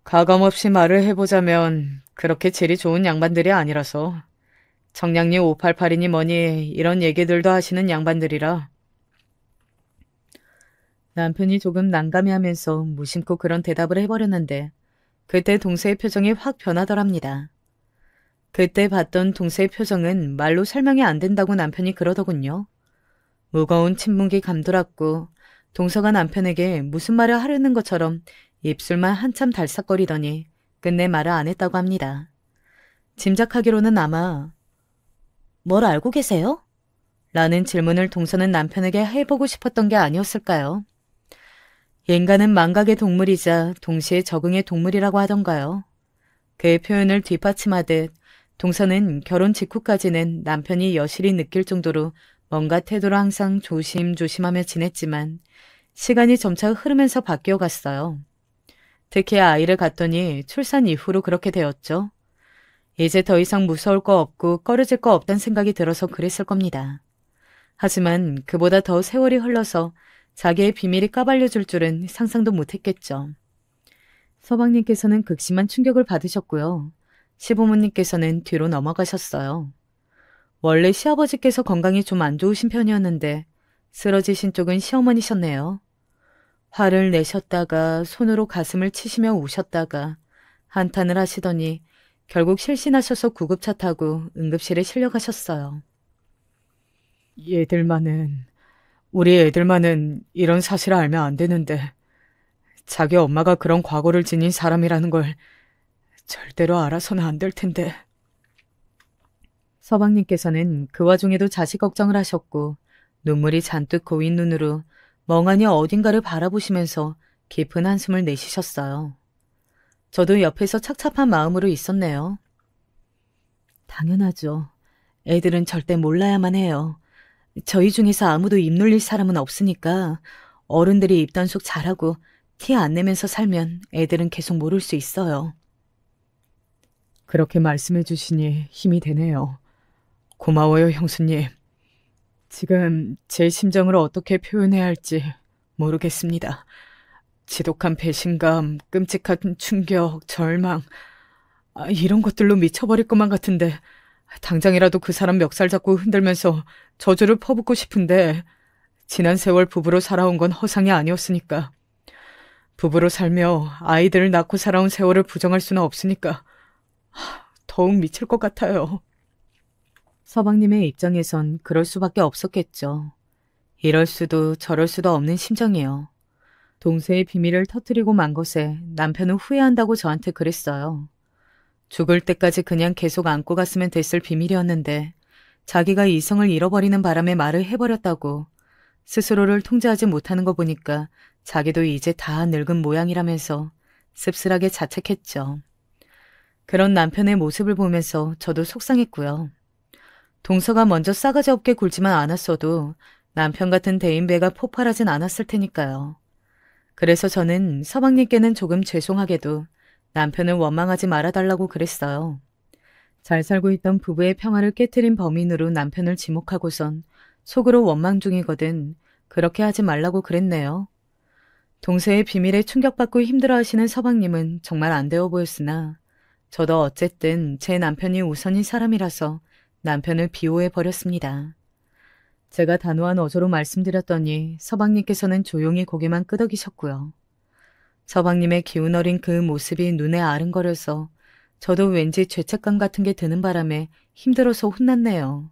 가감없이 말을 해보자면 그렇게 질이 좋은 양반들이 아니라서 청량리 588이니 뭐니 이런 얘기들도 하시는 양반들이라. 남편이 조금 난감해하면서 무심코 그런 대답을 해버렸는데 그때 동서의 표정이 확 변하더랍니다. 그때 봤던 동서의 표정은 말로 설명이 안 된다고 남편이 그러더군요. 무거운 침묵이 감돌았고 동서가 남편에게 무슨 말을 하려는 것처럼 입술만 한참 달싹거리더니 끝내 말을 안 했다고 합니다. 짐작하기로는 아마 뭘 알고 계세요? 라는 질문을 동서는 남편에게 해보고 싶었던 게 아니었을까요? 인간은 망각의 동물이자 동시에 적응의 동물이라고 하던가요. 그의 표현을 뒷받침하듯 동서는 결혼 직후까지는 남편이 여실히 느낄 정도로 뭔가 태도로 항상 조심조심하며 지냈지만 시간이 점차 흐르면서 바뀌어 갔어요. 특히 아이를 갖더니 출산 이후로 그렇게 되었죠. 이제 더 이상 무서울 거 없고 꺼려질 거 없다는 생각이 들어서 그랬을 겁니다. 하지만 그보다 더 세월이 흘러서 자기의 비밀이 까발려질 줄은 상상도 못했겠죠. 서방님께서는 극심한 충격을 받으셨고요. 시부모님께서는 뒤로 넘어가셨어요. 원래 시아버지께서 건강이 좀 안 좋으신 편이었는데 쓰러지신 쪽은 시어머니셨네요. 화를 내셨다가 손으로 가슴을 치시며 우셨다가 한탄을 하시더니 결국 실신하셔서 구급차 타고 응급실에 실려가셨어요. 우리 애들만은 이런 사실을 알면 안 되는데 자기 엄마가 그런 과거를 지닌 사람이라는 걸 절대로 알아서는 안 될 텐데. 서방님께서는 그 와중에도 자식 걱정을 하셨고 눈물이 잔뜩 고인 눈으로 멍하니 어딘가를 바라보시면서 깊은 한숨을 내쉬셨어요. 저도 옆에서 착잡한 마음으로 있었네요. 당연하죠. 애들은 절대 몰라야만 해요. 저희 중에서 아무도 입 놀릴 사람은 없으니까 어른들이 입단속 잘하고 티 안 내면서 살면 애들은 계속 모를 수 있어요. 그렇게 말씀해 주시니 힘이 되네요. 고마워요, 형수님. 지금 제 심정을 어떻게 표현해야 할지 모르겠습니다. 지독한 배신감, 끔찍한 충격, 절망, 이런 것들로 미쳐버릴 것만 같은데 당장이라도 그 사람 멱살 잡고 흔들면서 저주를 퍼붓고 싶은데 지난 세월 부부로 살아온 건 허상이 아니었으니까. 부부로 살며 아이들을 낳고 살아온 세월을 부정할 수는 없으니까 더욱 미칠 것 같아요. 서방님의 입장에선 그럴 수밖에 없었겠죠. 이럴 수도 저럴 수도 없는 심정이요. 동서의 비밀을 터뜨리고 만 것에 남편은 후회한다고 저한테 그랬어요. 죽을 때까지 그냥 계속 안고 갔으면 됐을 비밀이었는데 자기가 이성을 잃어버리는 바람에 말을 해버렸다고. 스스로를 통제하지 못하는 거 보니까 자기도 이제 다 늙은 모양이라면서 씁쓸하게 자책했죠. 그런 남편의 모습을 보면서 저도 속상했고요. 동서가 먼저 싸가지 없게 굴지만 않았어도 남편 같은 대인배가 폭발하진 않았을 테니까요. 그래서 저는 서방님께는 조금 죄송하게도 남편을 원망하지 말아달라고 그랬어요. 잘 살고 있던 부부의 평화를 깨트린 범인으로 남편을 지목하고선 속으로 원망 중이거든 그렇게 하지 말라고 그랬네요. 동서의 비밀에 충격받고 힘들어하시는 서방님은 정말 안 되어 보였으나 저도 어쨌든 제 남편이 우선인 사람이라서 남편을 비호해버렸습니다. 제가 단호한 어조로 말씀드렸더니 서방님께서는 조용히 고개만 끄덕이셨고요. 서방님의 기운 어린 그 모습이 눈에 아른거려서 저도 왠지 죄책감 같은 게 드는 바람에 힘들어서 혼났네요.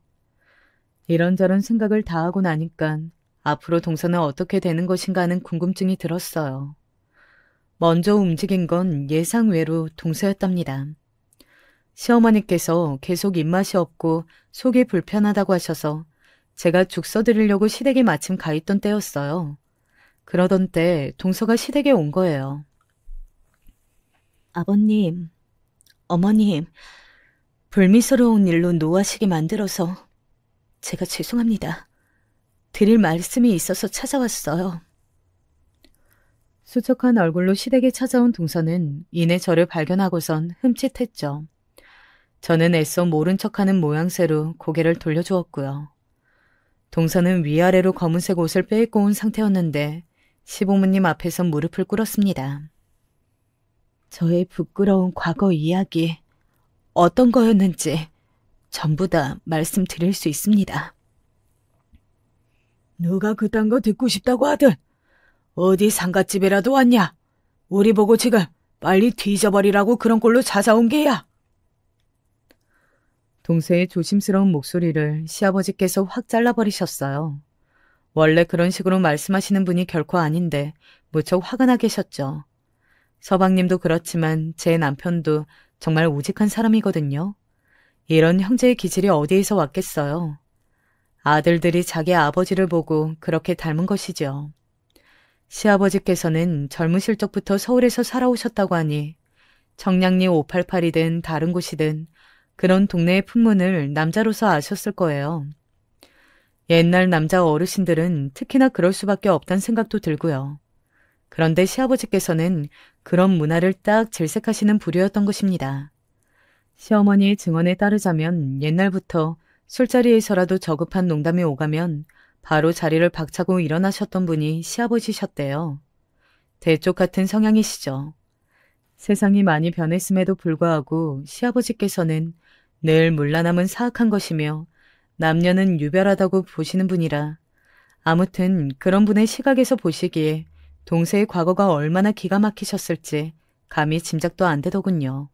이런저런 생각을 다 하고 나니까 앞으로 동서는 어떻게 되는 것인가 하는 궁금증이 들었어요. 먼저 움직인 건 예상외로 동서였답니다. 시어머니께서 계속 입맛이 없고 속이 불편하다고 하셔서 제가 죽 써드리려고 시댁에 마침 가 있던 때였어요. 그러던 때 동서가 시댁에 온 거예요. 아버님, 어머님, 불미스러운 일로 노하시게 만들어서 제가 죄송합니다. 드릴 말씀이 있어서 찾아왔어요. 수척한 얼굴로 시댁에 찾아온 동서는 이내 저를 발견하고선 흠칫했죠. 저는 애써 모른 척하는 모양새로 고개를 돌려주었고요. 동서는 위아래로 검은색 옷을 빼입고 온 상태였는데 시부모님 앞에서 무릎을 꿇었습니다. 저의 부끄러운 과거 이야기, 어떤 거였는지 전부 다 말씀드릴 수 있습니다. 누가 그딴 거 듣고 싶다고 하든 어디 상갓집이라도 왔냐? 우리 보고 지금 빨리 뒤져버리라고 그런 꼴로 찾아온 게야. 동서의 조심스러운 목소리를 시아버지께서 확 잘라버리셨어요. 원래 그런 식으로 말씀하시는 분이 결코 아닌데 무척 화가 나 계셨죠. 서방님도 그렇지만 제 남편도 정말 우직한 사람이거든요. 이런 형제의 기질이 어디에서 왔겠어요. 아들들이 자기 아버지를 보고 그렇게 닮은 것이죠. 시아버지께서는 젊으실 적부터 서울에서 살아오셨다고 하니 청량리 588이든 다른 곳이든 그런 동네의 풍문을 남자로서 아셨을 거예요. 옛날 남자 어르신들은 특히나 그럴 수밖에 없다는 생각도 들고요. 그런데 시아버지께서는 그런 문화를 딱 질색하시는 부류였던 것입니다. 시어머니의 증언에 따르자면 옛날부터 술자리에서라도 저급한 농담이 오가면 바로 자리를 박차고 일어나셨던 분이 시아버지셨대요. 대쪽 같은 성향이시죠. 세상이 많이 변했음에도 불구하고 시아버지께서는 늘 물러남은 사악한 것이며 남녀는 유별하다고 보시는 분이라 아무튼 그런 분의 시각에서 보시기에 동서의 과거가 얼마나 기가 막히셨을지 감히 짐작도 안 되더군요.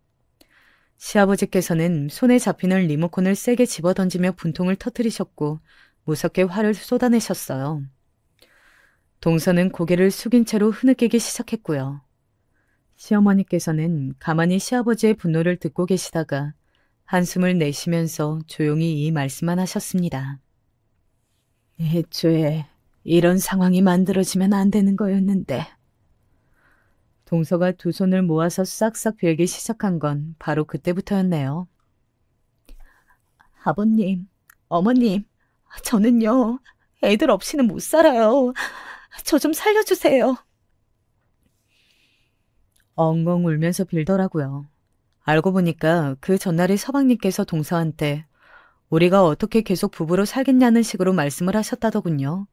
시아버지께서는 손에 잡히는 리모컨을 세게 집어던지며 분통을 터뜨리셨고 무섭게 화를 쏟아내셨어요. 동서는 고개를 숙인 채로 흐느끼기 시작했고요. 시어머니께서는 가만히 시아버지의 분노를 듣고 계시다가 한숨을 내쉬면서 조용히 이 말씀만 하셨습니다. 애초에 이런 상황이 만들어지면 안 되는 거였는데. 동서가 두 손을 모아서 싹싹 빌기 시작한 건 바로 그때부터였네요. 아버님, 어머님, 저는요, 애들 없이는 못 살아요. 저 좀 살려주세요. 엉엉 울면서 빌더라고요. 알고 보니까 그 전날에 서방님께서 동서한테 우리가 어떻게 계속 부부로 살겠냐는 식으로 말씀을 하셨다더군요.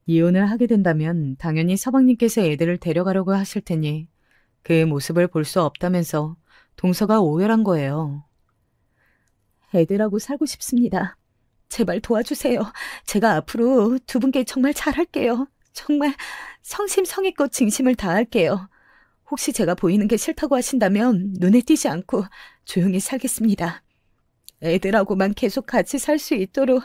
이혼을 하게 된다면 당연히 서방님께서 애들을 데려가려고 하실 테니 그 모습을 볼 수 없다면서 동서가 오열한 거예요. 애들하고 살고 싶습니다. 제발 도와주세요. 제가 앞으로 두 분께 정말 잘할게요. 정말 성심성의껏 진심을 다할게요. 혹시 제가 보이는 게 싫다고 하신다면 눈에 띄지 않고 조용히 살겠습니다. 애들하고만 계속 같이 살 수 있도록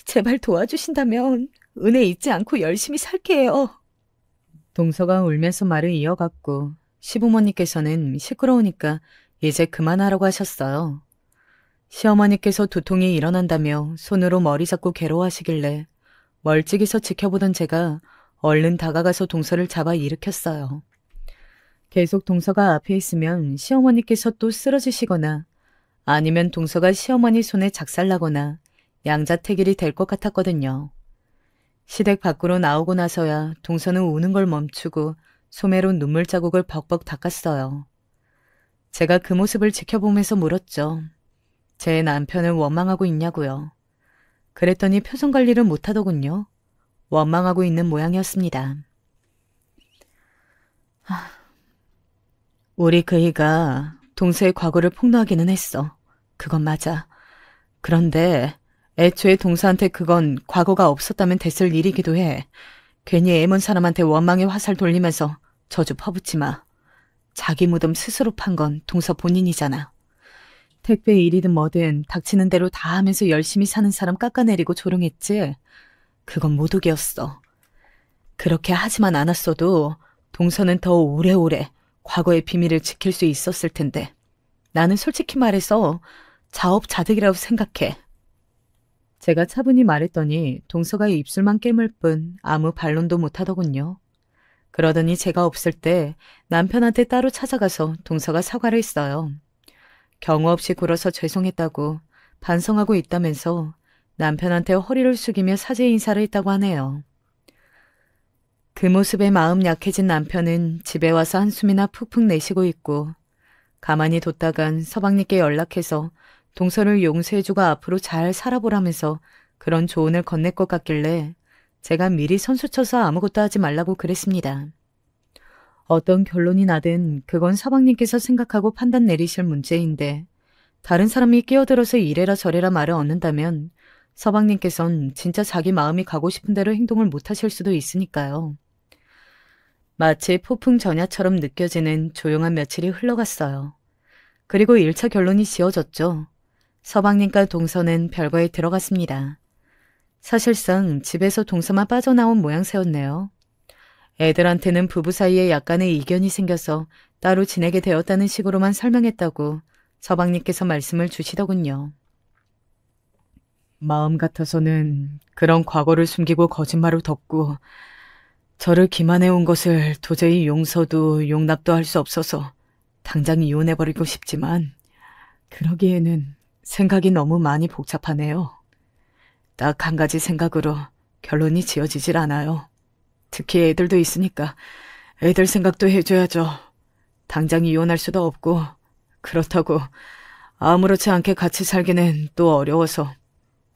제발 도와주신다면 은혜 잊지 않고 열심히 살게요. 동서가 울면서 말을 이어갔고 시부모님께서는 시끄러우니까 이제 그만하라고 하셨어요. 시어머니께서 두통이 일어난다며 손으로 머리 잡고 괴로워하시길래 멀찍이서 지켜보던 제가 얼른 다가가서 동서를 잡아 일으켰어요. 계속 동서가 앞에 있으면 시어머니께서 또 쓰러지시거나 아니면 동서가 시어머니 손에 작살나거나 양자택일이 될 것 같았거든요. 시댁 밖으로 나오고 나서야 동서는 우는 걸 멈추고 소매로 눈물 자국을 벅벅 닦았어요. 제가 그 모습을 지켜보면서 물었죠. 제 남편을 원망하고 있냐고요. 그랬더니 표정 관리를 못하더군요. 원망하고 있는 모양이었습니다. 우리 그이가 동서의 과거를 폭로하기는 했어. 그건 맞아. 그런데 애초에 동서한테 그건 과거가 없었다면 됐을 일이기도 해. 괜히 애먼 사람한테 원망의 화살 돌리면서 저주 퍼붓지 마. 자기 무덤 스스로 판 건 동서 본인이잖아. 택배 일이든 뭐든 닥치는 대로 다 하면서 열심히 사는 사람 깎아내리고 조롱했지. 그건 모독이었어. 그렇게 하지만 않았어도 동서는 더 오래오래 과거의 비밀을 지킬 수 있었을 텐데 나는 솔직히 말해서 자업자득이라고 생각해. 제가 차분히 말했더니 동서가 입술만 깨물 뿐 아무 반론도 못하더군요. 그러더니 제가 없을 때 남편한테 따로 찾아가서 동서가 사과를 했어요. 경우 없이 굴어서 죄송했다고 반성하고 있다면서 남편한테 허리를 숙이며 사죄 인사를 했다고 하네요. 그 모습에 마음 약해진 남편은 집에 와서 한숨이나 푹푹 내쉬고 있고 가만히 뒀다간 서방님께 연락해서 동서를 용서해주고 앞으로 잘 살아보라면서 그런 조언을 건넬 것 같길래 제가 미리 선수쳐서 아무것도 하지 말라고 그랬습니다. 어떤 결론이 나든 그건 서방님께서 생각하고 판단 내리실 문제인데 다른 사람이 끼어들어서 이래라 저래라 말을 얻는다면 서방님께선 진짜 자기 마음이 가고 싶은 대로 행동을 못하실 수도 있으니까요. 마치 폭풍전야처럼 느껴지는 조용한 며칠이 흘러갔어요. 그리고 1차 결론이 지어졌죠. 서방님과 동서는 별거에 들어갔습니다. 사실상 집에서 동서만 빠져나온 모양새였네요. 애들한테는 부부 사이에 약간의 이견이 생겨서 따로 지내게 되었다는 식으로만 설명했다고 서방님께서 말씀을 주시더군요. 마음 같아서는 그런 과거를 숨기고 거짓말을 덮고 저를 기만해온 것을 도저히 용서도 용납도 할 수 없어서 당장 이혼해버리고 싶지만 그러기에는 생각이 너무 많이 복잡하네요. 딱 한 가지 생각으로 결론이 지어지질 않아요. 특히 애들도 있으니까 애들 생각도 해줘야죠. 당장 이혼할 수도 없고 그렇다고 아무렇지 않게 같이 살기는 또 어려워서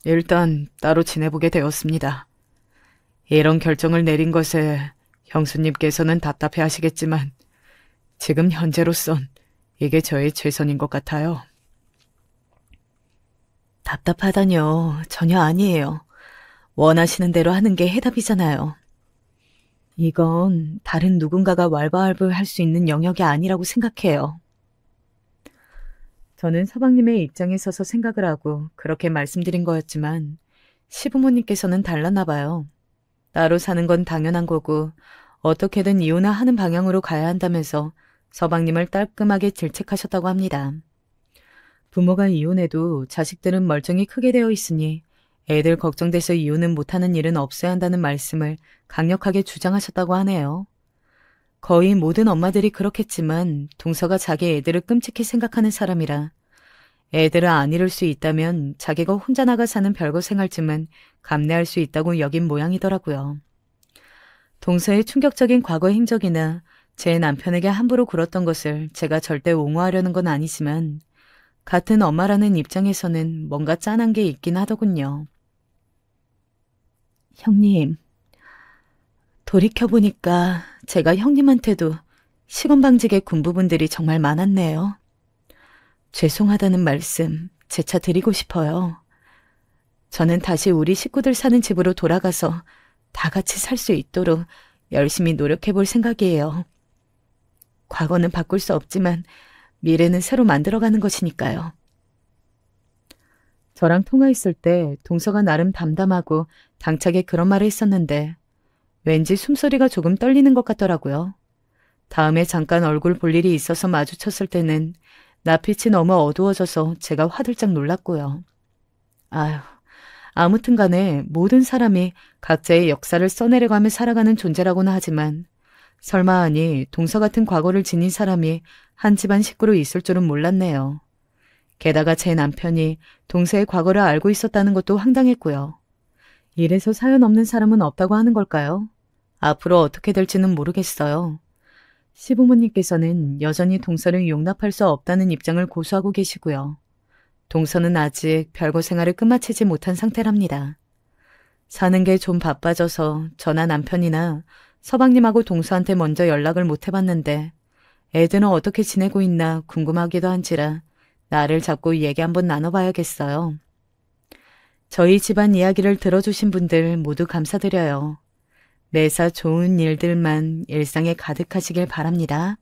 일단 따로 지내보게 되었습니다. 이런 결정을 내린 것에 형수님께서는 답답해 하시겠지만 지금 현재로선 이게 저의 최선인 것 같아요. 답답하다뇨. 전혀 아니에요. 원하시는 대로 하는 게 해답이잖아요. 이건 다른 누군가가 왈가왈부할 수 있는 영역이 아니라고 생각해요. 저는 서방님의 입장에 서서 생각을 하고 그렇게 말씀드린 거였지만 시부모님께서는 달랐나 봐요. 따로 사는 건 당연한 거고 어떻게든 이혼을 하는 방향으로 가야 한다면서 서방님을 따끔하게 질책하셨다고 합니다. 부모가 이혼해도 자식들은 멀쩡히 크게 되어 있으니 애들 걱정돼서 이혼은 못하는 일은 없어야 한다는 말씀을 강력하게 주장하셨다고 하네요. 거의 모든 엄마들이 그렇겠지만 동서가 자기 애들을 끔찍히 생각하는 사람이라 애들을 안 이룰 수 있다면 자기가 혼자 나가 사는 별거 생활쯤은 감내할 수 있다고 여긴 모양이더라고요. 동서의 충격적인 과거 행적이나 제 남편에게 함부로 굴었던 것을 제가 절대 옹호하려는 건 아니지만 같은 엄마라는 입장에서는 뭔가 짠한 게 있긴 하더군요. 형님, 돌이켜보니까 제가 형님한테도 시건방지게 군 부분들이 정말 많았네요. 죄송하다는 말씀 재차 드리고 싶어요. 저는 다시 우리 식구들 사는 집으로 돌아가서 다 같이 살 수 있도록 열심히 노력해 볼 생각이에요. 과거는 바꿀 수 없지만 미래는 새로 만들어가는 것이니까요. 저랑 통화했을 때 동서가 나름 담담하고 당차게 그런 말을 했었는데 왠지 숨소리가 조금 떨리는 것 같더라고요. 다음에 잠깐 얼굴 볼 일이 있어서 마주쳤을 때는 낯빛이 너무 어두워져서 제가 화들짝 놀랐고요. 아휴, 아무튼 간에 모든 사람이 각자의 역사를 써내려가며 살아가는 존재라고는 하지만 설마 하니 동서 같은 과거를 지닌 사람이 한 집안 식구로 있을 줄은 몰랐네요. 게다가 제 남편이 동서의 과거를 알고 있었다는 것도 황당했고요. 이래서 사연 없는 사람은 없다고 하는 걸까요? 앞으로 어떻게 될지는 모르겠어요. 시부모님께서는 여전히 동서를 용납할 수 없다는 입장을 고수하고 계시고요. 동서는 아직 별거 생활을 끝마치지 못한 상태랍니다. 사는 게 좀 바빠져서 저나 남편이나 서방님하고 동서한테 먼저 연락을 못 해봤는데 애들은 어떻게 지내고 있나 궁금하기도 한지라 나를 잡고 얘기 한번 나눠봐야겠어요. 저희 집안 이야기를 들어주신 분들 모두 감사드려요. 매사 좋은 일들만 일상에 가득하시길 바랍니다.